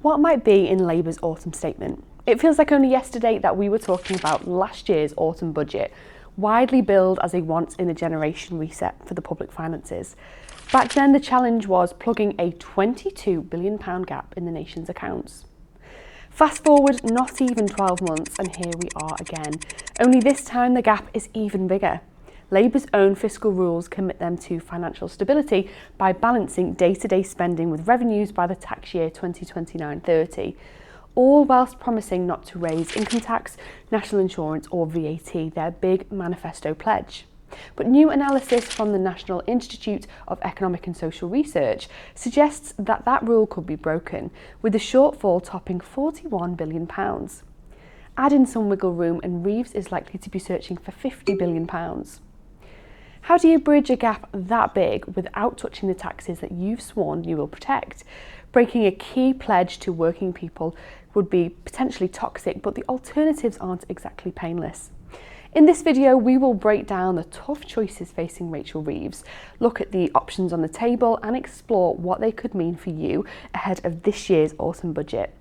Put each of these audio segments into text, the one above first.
What might be in Labour's autumn statement? It feels like only yesterday that we were talking about last year's autumn budget, widely billed as a once-in-a-generation reset for the public finances. Back then, the challenge was plugging a £22 billion gap in the nation's accounts. Fast forward not even 12 months and here we are again. Only this time the gap is even bigger. Labour's own fiscal rules commit them to financial stability by balancing day-to-day spending with revenues by the tax year 2029-30, all whilst promising not to raise income tax, national insurance or VAT, their big manifesto pledge. But new analysis from the National Institute of Economic and Social Research suggests that that rule could be broken, with the shortfall topping £41 billion. Add in some wiggle room and Reeves is likely to be searching for £50 billion. How do you bridge a gap that big without touching the taxes that you've sworn you will protect? Breaking a key pledge to working people would be potentially toxic, but the alternatives aren't exactly painless. In this video, we will break down the tough choices facing Rachel Reeves, look at the options on the table and explore what they could mean for you ahead of this year's autumn budget.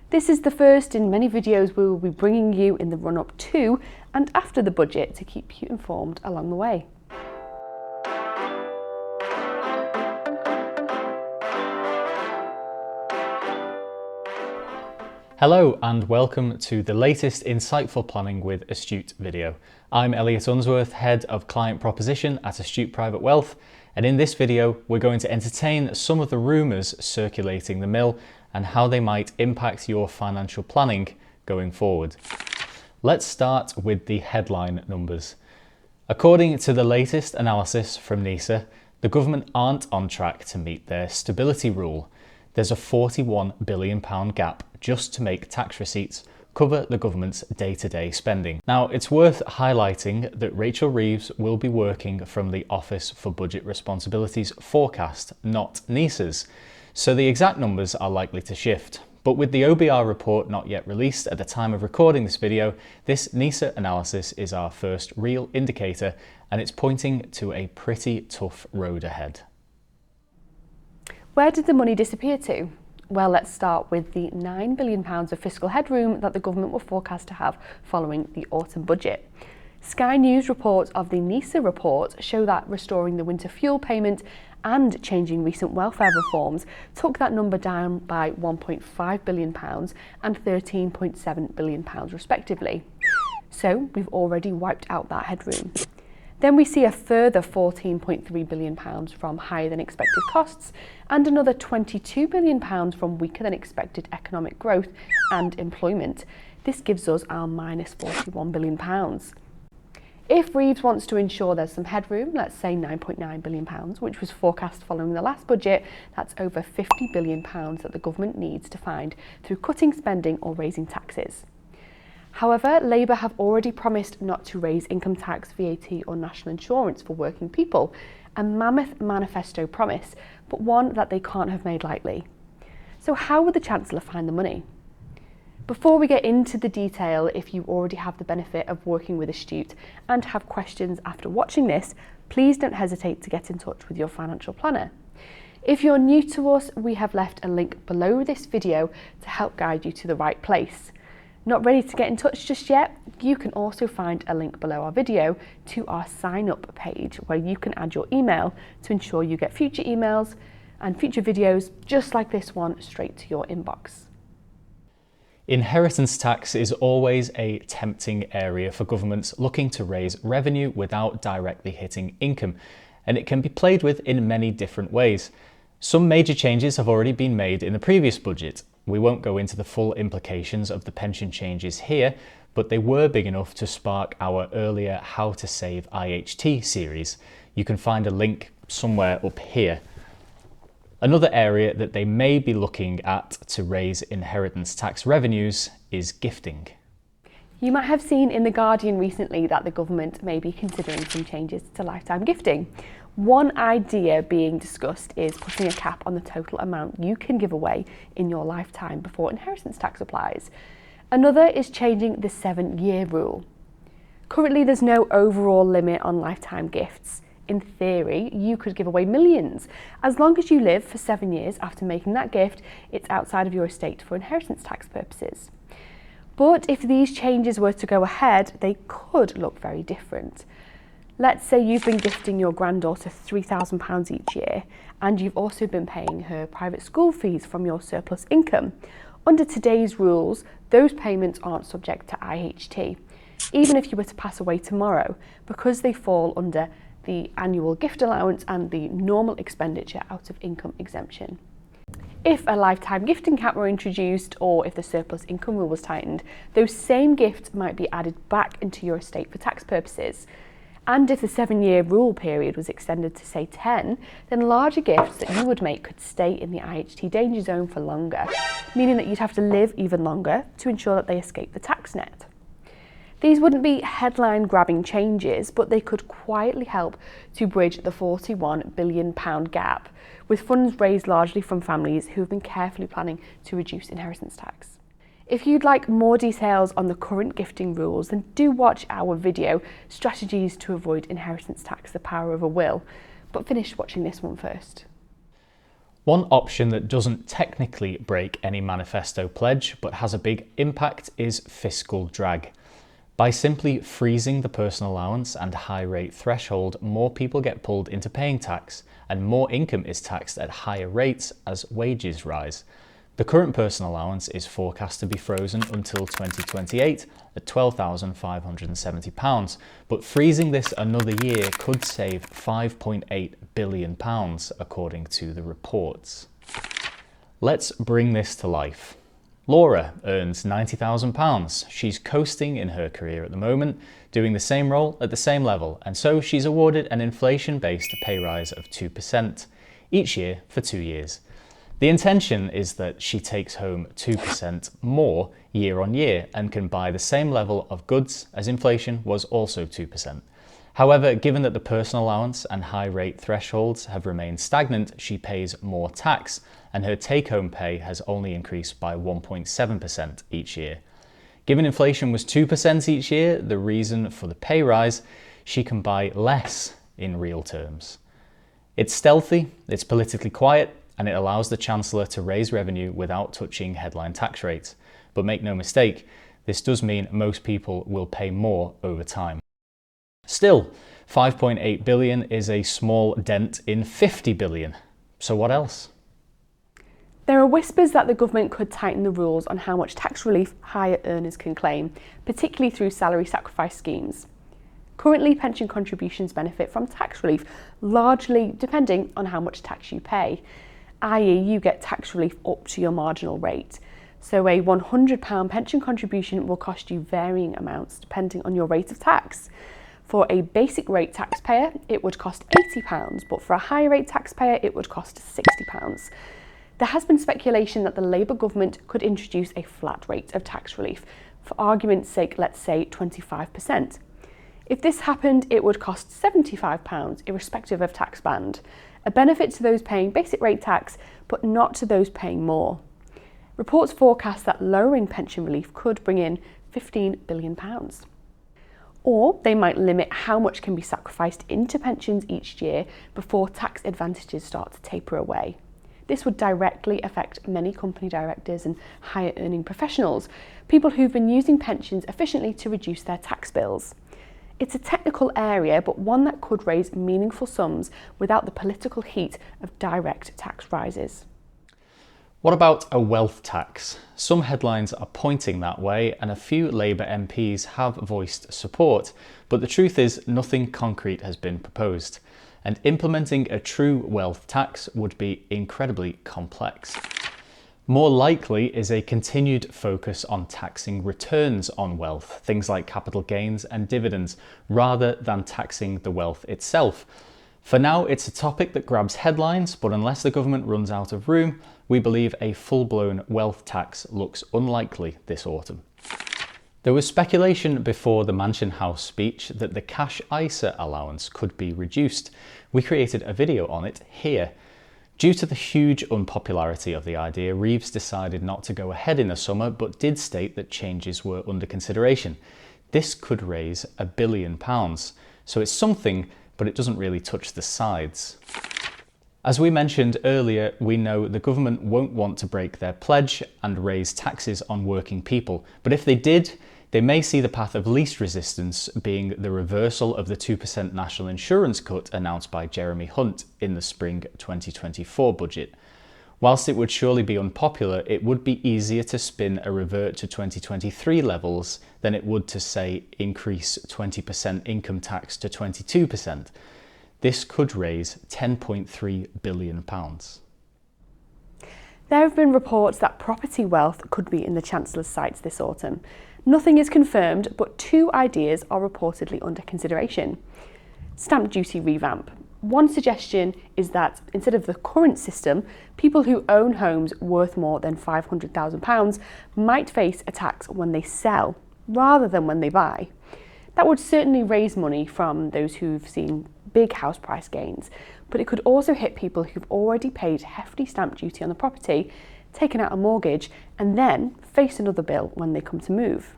This is the first in many videos we will be bringing you in the run-up to and after the budget to keep you informed along the way. Hello and welcome to the latest Insightful Planning with Astute video. I'm Elliot Unsworth, Head of Client Proposition at Astute Private Wealth, and in this video we're going to entertain some of the rumours circulating the mill and how they might impact your financial planning going forward. Let's start with the headline numbers. According to the latest analysis from NISA, the government aren't on track to meet their stability rule. There's a £41 billion gap just to make tax receipts cover the government's day-to-day spending. Now, it's worth highlighting that Rachel Reeves will be working from the Office for Budget Responsibility's forecast, not NISA's, so the exact numbers are likely to shift. But with the OBR report not yet released at the time of recording this video, this NISA analysis is our first real indicator, and it's pointing to a pretty tough road ahead. Where did the money disappear to? Well, let's start with the £9 billion of fiscal headroom that the government were forecast to have following the autumn budget. Sky News reports of the NISA report show that restoring the winter fuel payment and changing recent welfare reforms took that number down by £1.5 billion and £13.7 billion respectively. So we've already wiped out that headroom. Then we see a further £14.3 billion from higher than expected costs and another £22 billion from weaker than expected economic growth and employment. This gives us our minus £41 billion. If Reeves wants to ensure there's some headroom, let's say £9.9 billion, which was forecast following the last budget, that's over £50 billion that the government needs to find through cutting spending or raising taxes. However, Labour have already promised not to raise income tax, VAT or national insurance for working people, a mammoth manifesto promise, but one that they can't have made lightly. So how would the Chancellor find the money? Before we get into the detail, if you already have the benefit of working with Astute and have questions after watching this, please don't hesitate to get in touch with your financial planner. If you're new to us, we have left a link below this video to help guide you to the right place. Not ready to get in touch just yet? You can also find a link below our video to our sign up page where you can add your email to ensure you get future emails and future videos just like this one straight to your inbox. Inheritance tax is always a tempting area for governments looking to raise revenue without directly hitting income, and it can be played with in many different ways. Some major changes have already been made in the previous budget. We won't go into the full implications of the pension changes here, but they were big enough to spark our earlier How to Save IHT series. You can find a link somewhere up here. Another area that they may be looking at to raise inheritance tax revenues is gifting. You might have seen in The Guardian recently that the government may be considering some changes to lifetime gifting. One idea being discussed is putting a cap on the total amount you can give away in your lifetime before inheritance tax applies. Another is changing the 7-year rule. Currently, there's no overall limit on lifetime gifts. In theory, you could give away millions. As long as you live for 7 years after making that gift, it's outside of your estate for inheritance tax purposes. But if these changes were to go ahead, they could look very different. Let's say you've been gifting your granddaughter £3,000 each year, and you've also been paying her private school fees from your surplus income. Under today's rules, those payments aren't subject to IHT, even if you were to pass away tomorrow, because they fall under the annual gift allowance and the normal expenditure out of income exemption. If a lifetime gifting cap were introduced, or if the surplus income rule was tightened, those same gifts might be added back into your estate for tax purposes. And if the 7-year rule period was extended to, say, 10, then larger gifts that you would make could stay in the IHT danger zone for longer, meaning that you'd have to live even longer to ensure that they escape the tax net. These wouldn't be headline-grabbing changes, but they could quietly help to bridge the £41 billion gap, with funds raised largely from families who have been carefully planning to reduce inheritance tax. If you'd like more details on the current gifting rules, then do watch our video, Strategies to Avoid Inheritance Tax, the Power of a Will, but finish watching this one first. One option that doesn't technically break any manifesto pledge, but has a big impact, is fiscal drag. By simply freezing the personal allowance and high rate threshold, more people get pulled into paying tax, and more income is taxed at higher rates as wages rise. The current personal allowance is forecast to be frozen until 2028 at £12,570, but freezing this another year could save £5.8 billion, according to the reports. Let's bring this to life. Laura earns £90,000. She's coasting in her career at the moment, doing the same role at the same level, and so she's awarded an inflation-based pay rise of 2% each year for 2 years. The intention is that she takes home 2% more year on year and can buy the same level of goods as inflation was also 2%. However, given that the personal allowance and high rate thresholds have remained stagnant, she pays more tax, and her take-home pay has only increased by 1.7% each year. Given inflation was 2% each year, the reason for the pay rise, she can buy less in real terms. It's stealthy, it's politically quiet, and it allows the Chancellor to raise revenue without touching headline tax rates. But make no mistake, this does mean most people will pay more over time. Still, £5.8 billion is a small dent in £50 billion. So what else? There are whispers that the government could tighten the rules on how much tax relief higher earners can claim, particularly through salary sacrifice schemes. Currently, pension contributions benefit from tax relief, largely depending on how much tax you pay, i.e. you get tax relief up to your marginal rate. So a £100 pension contribution will cost you varying amounts depending on your rate of tax. For a basic rate taxpayer, it would cost £80, but for a higher rate taxpayer, it would cost £60. There has been speculation that the Labour government could introduce a flat rate of tax relief. For argument's sake, let's say 25%. If this happened, it would cost £75, irrespective of tax band. A benefit to those paying basic rate tax, but not to those paying more. Reports forecast that lowering pension relief could bring in £15 billion. Or they might limit how much can be sacrificed into pensions each year before tax advantages start to taper away. This would directly affect many company directors and higher earning professionals, people who've been using pensions efficiently to reduce their tax bills. It's a technical area, but one that could raise meaningful sums without the political heat of direct tax rises. What about a wealth tax? Some headlines are pointing that way, and a few Labour MPs have voiced support, but the truth is nothing concrete has been proposed. And implementing a true wealth tax would be incredibly complex. More likely is a continued focus on taxing returns on wealth, things like capital gains and dividends, rather than taxing the wealth itself. For now, it's a topic that grabs headlines, but unless the government runs out of room, we believe a full-blown wealth tax looks unlikely this autumn. There was speculation before the Mansion House speech that the cash ISA allowance could be reduced. We created a video on it here. Due to the huge unpopularity of the idea, Reeves decided not to go ahead in the summer, but did state that changes were under consideration. This could raise £1 billion, so it's something but it doesn't really touch the sides. As we mentioned earlier, we know the government won't want to break their pledge and raise taxes on working people, but if they did, they may see the path of least resistance being the reversal of the 2% national insurance cut announced by Jeremy Hunt in the spring 2024 budget. Whilst it would surely be unpopular, it would be easier to spin a revert to 2023 levels than it would to, say, increase 20% income tax to 22%. This could raise £10.3 billion. There have been reports that property wealth could be in the Chancellor's sights this autumn. Nothing is confirmed, but two ideas are reportedly under consideration. Stamp duty revamp. One suggestion is that instead of the current system, people who own homes worth more than £500,000 might face a tax when they sell, rather than when they buy. That would certainly raise money from those who've seen big house price gains, but it could also hit people who've already paid hefty stamp duty on the property, taken out a mortgage, and then face another bill when they come to move.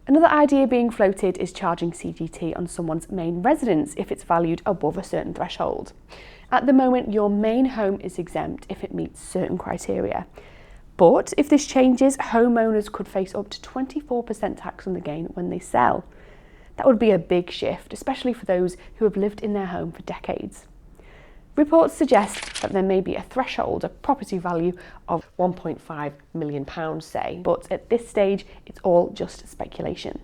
Another idea being floated is charging CGT on someone's main residence if it's valued above a certain threshold. At the moment, your main home is exempt if it meets certain criteria. But if this changes, homeowners could face up to 24% tax on the gain when they sell. That would be a big shift, especially for those who have lived in their home for decades. Reports suggest that there may be a threshold, a property value of £1.5 million, say, but at this stage, it's all just speculation.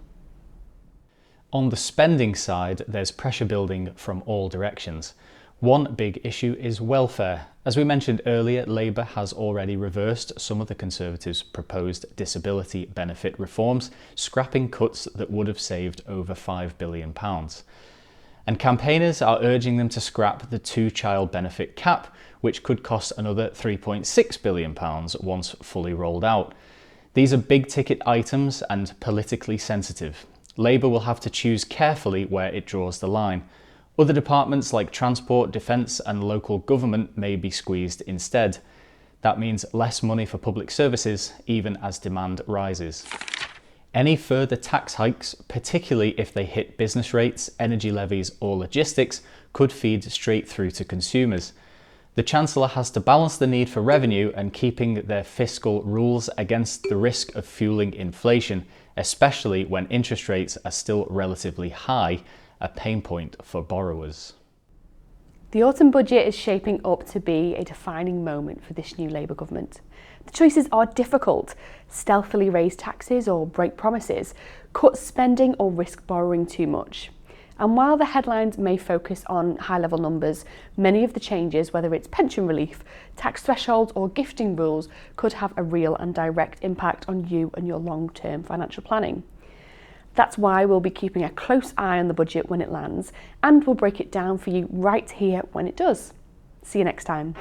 On the spending side, there's pressure building from all directions. One big issue is welfare. As we mentioned earlier, Labour has already reversed some of the Conservatives' proposed disability benefit reforms, scrapping cuts that would have saved over £5 billion. And campaigners are urging them to scrap the two-child benefit cap, which could cost another £3.6 billion once fully rolled out. These are big-ticket items and politically sensitive. Labour will have to choose carefully where it draws the line. Other departments like transport, defence and local government may be squeezed instead. That means less money for public services, even as demand rises. Any further tax hikes, particularly if they hit business rates, energy levies or logistics, could feed straight through to consumers. The Chancellor has to balance the need for revenue and keeping their fiscal rules against the risk of fueling inflation, especially when interest rates are still relatively high, a pain point for borrowers. The autumn budget is shaping up to be a defining moment for this new Labour government. The choices are difficult: stealthily raise taxes or break promises, cut spending or risk borrowing too much. And while the headlines may focus on high-level numbers, many of the changes, whether it's pension relief, tax thresholds or gifting rules, could have a real and direct impact on you and your long-term financial planning. That's why we'll be keeping a close eye on the budget when it lands, and we'll break it down for you right here when it does. See you next time.